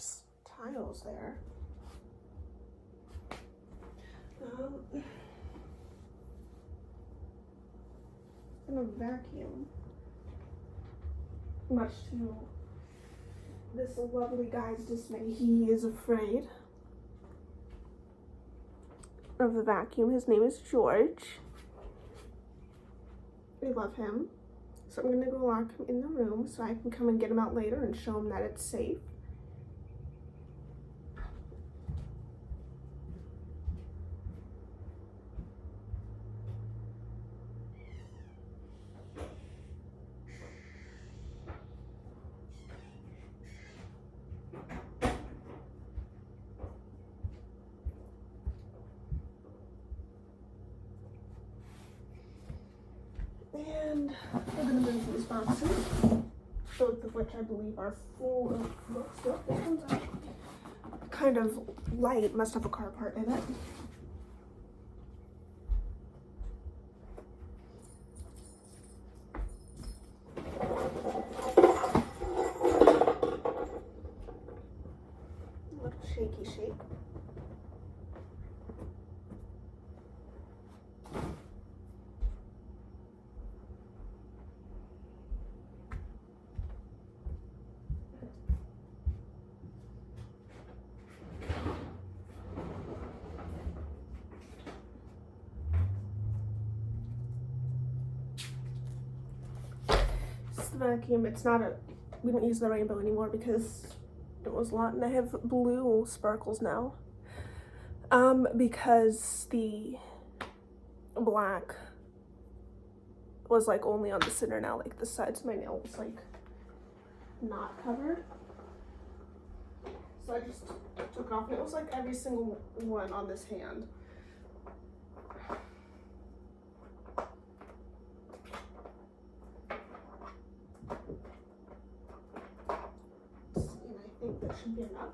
there's tiles there. I'm gonna vacuum, much to this lovely guy's dismay. He is afraid of the vacuum. His name is George. We love him. So I'm gonna go lock him in the room so I can come and get him out later and show him that it's safe. And we're gonna move these boxes, both of which I believe are full of books. Oh, this one's actually kind of light, must have a car part in it. A little shaky shake. Vacuum. It's not a, we don't use the rainbow anymore because it was a lot, and I have blue sparkles now because the black was like only on the center now, like the sides of my nail was like not covered, so I just took it off, and it was like every single one on this hand. I think that should be enough.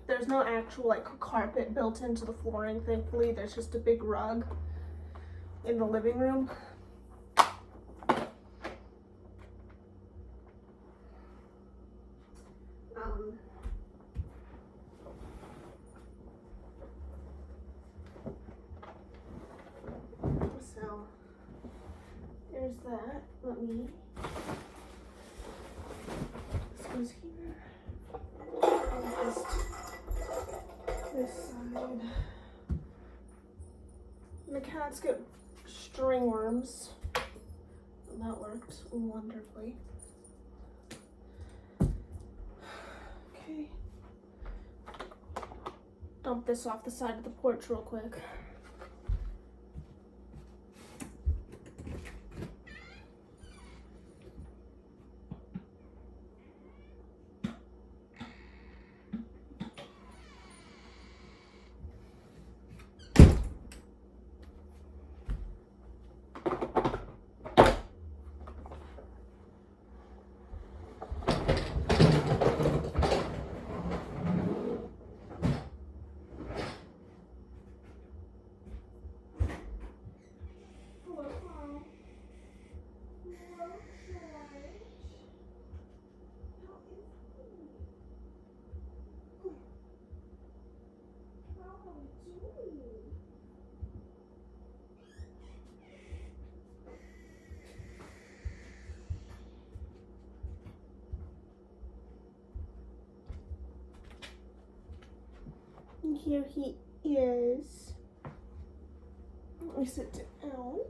There's no actual like carpet built into the flooring, thankfully. There's just a big rug in the living room. So there's that. Let me, this goes here. This side. And the cats get string worms. And that worked wonderfully. Okay. Dump this off the side of the porch real quick. here he is. Let me sit down.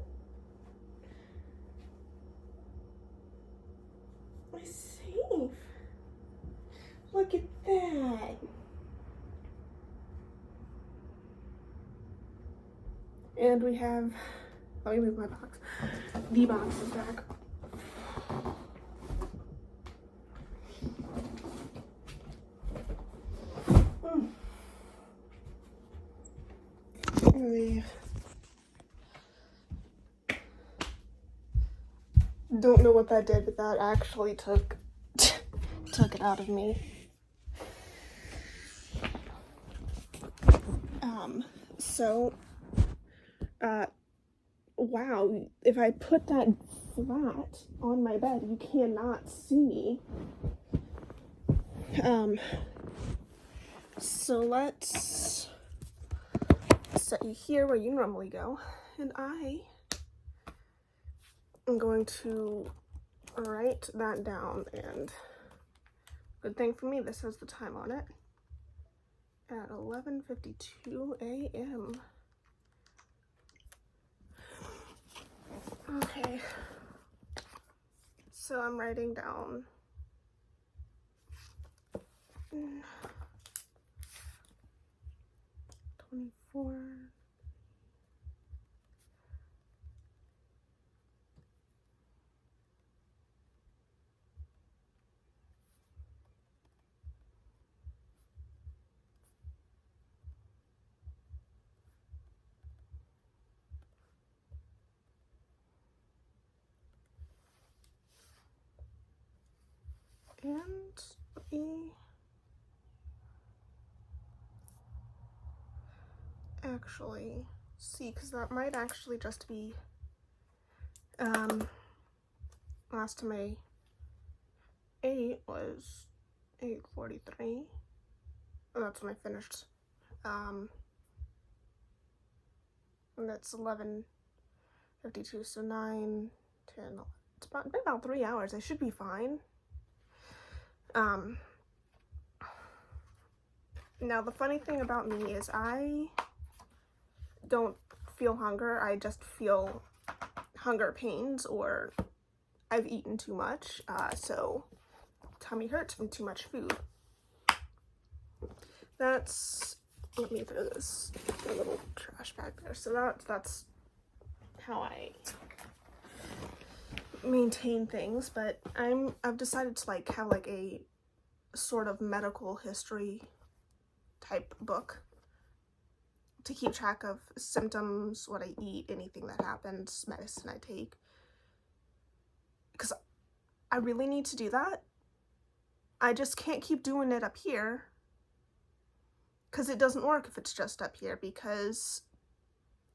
My safe. Look at that. And we have, let me move my box. The box is back. I don't know what that did, but that actually took it out of me. So, wow, if I put that flat on my bed, you cannot see me. So let's set you here where you normally go, and I am going to write that down, and good thing for me, this has the time on it, at 11:52 a.m. Okay, so I'm writing down 24. And let me actually see, because that might actually just be last time I ate was 8:43. Oh, that's when I finished. And that's 11:52, so 9, 10, it's been about 3 hours. I should be fine. Now the funny thing about me is I don't feel hunger, I just feel hunger pains, or I've eaten too much, so tummy hurts from too much food. That's, let me throw this in a little trash bag there. So that's how I maintain things, but I've decided to like have like a sort of medical history type book to keep track of symptoms, what I eat, anything that happens, medicine I take, because I really need to do that. I just can't keep doing it up here, because it doesn't work if it's just up here, because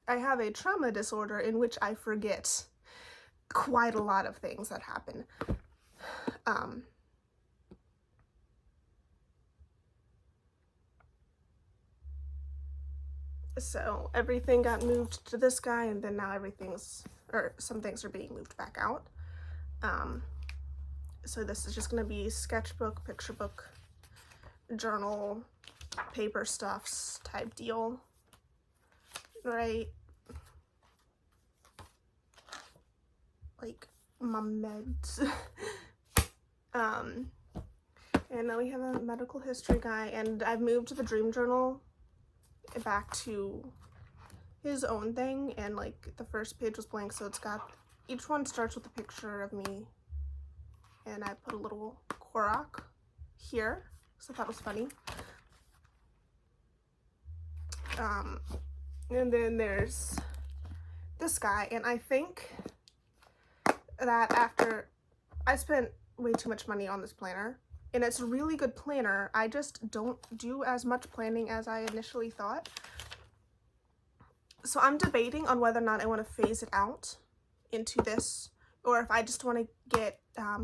I have a trauma disorder in which I forget quite a lot of things that happen. So everything got moved to this guy, and then now some things are being moved back out. So this is just going to be sketchbook, picture book, journal, paper stuffs type deal, right? Like my meds. And now we have a medical history guy, and I've moved the dream journal back to his own thing, and like the first page was blank, so it's got, each one starts with a picture of me, and I put a little Korok here, so I thought it was funny. And then there's this guy, and I think that after I spent way too much money on this planner, and it's a really good planner, I just don't do as much planning as I initially thought. So I'm debating on whether or not I want to phase it out into this, or if I just want to get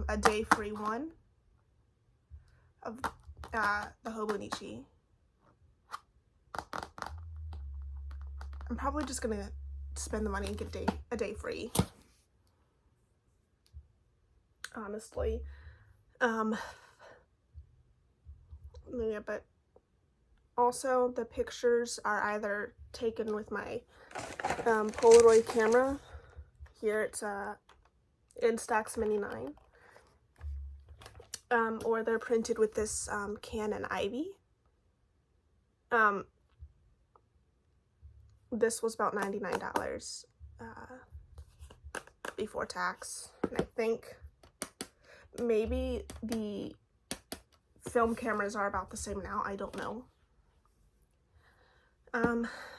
a day free one of the Hobonichi. I'm probably just gonna spend the money and get a day free, honestly. Yeah, but Also, the pictures are either taken with my Polaroid camera. Here it's Instax Mini 9. Or they're printed with this Canon Ivy. This was about $99 before tax. And I think maybe the film cameras are about the same now. I don't know.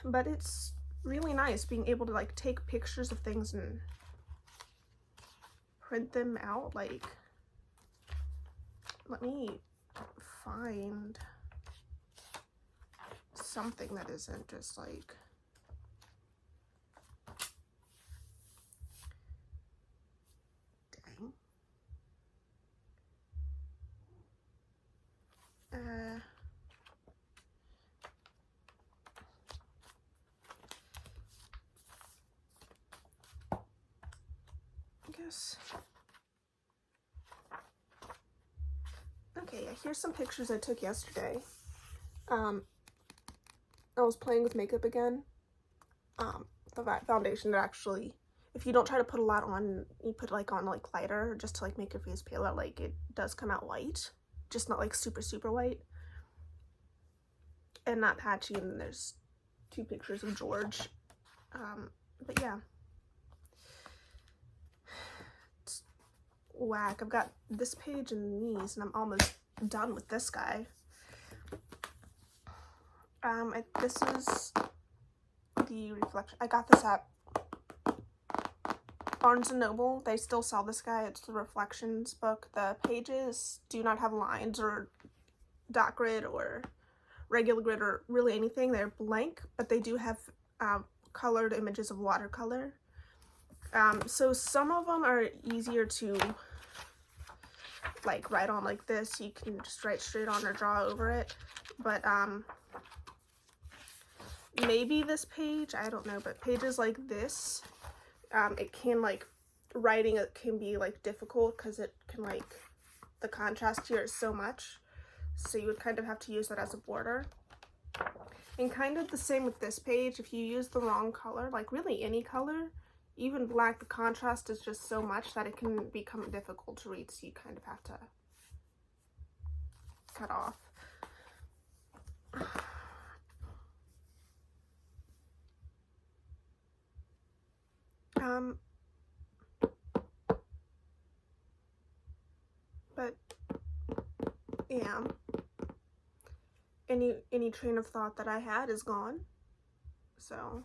But it's really nice being able to like take pictures of things and print them out. Like, let me find something that isn't just like, dang. I guess. Okay, here's some pictures I took yesterday. I was playing with makeup again. The foundation that actually, if you don't try to put a lot on, you put like on like lighter just to like make your face paler, like it does come out white, just not like super white and not patchy. And then there's 2 pictures of George. But yeah, it's whack. I've got this page and these, and I'm almost done with this guy. This is the reflection. I got this at Barnes & Noble. They still sell this guy. It's the Reflections book. The pages do not have lines or dot grid or regular grid or really anything. They're blank, but they do have colored images of watercolor. So some of them are easier to like write on like this. You can just write straight on or draw over it. But maybe this page, I don't know, but pages like this, it can like, writing it can be like difficult because it can like, the contrast here is so much. So you would kind of have to use that as a border. And kind of the same with this page. If you use the wrong color, like really any color, even black, the contrast is just so much that it can become difficult to read. So you kind of have to cut off. But yeah, any train of thought that I had is gone. So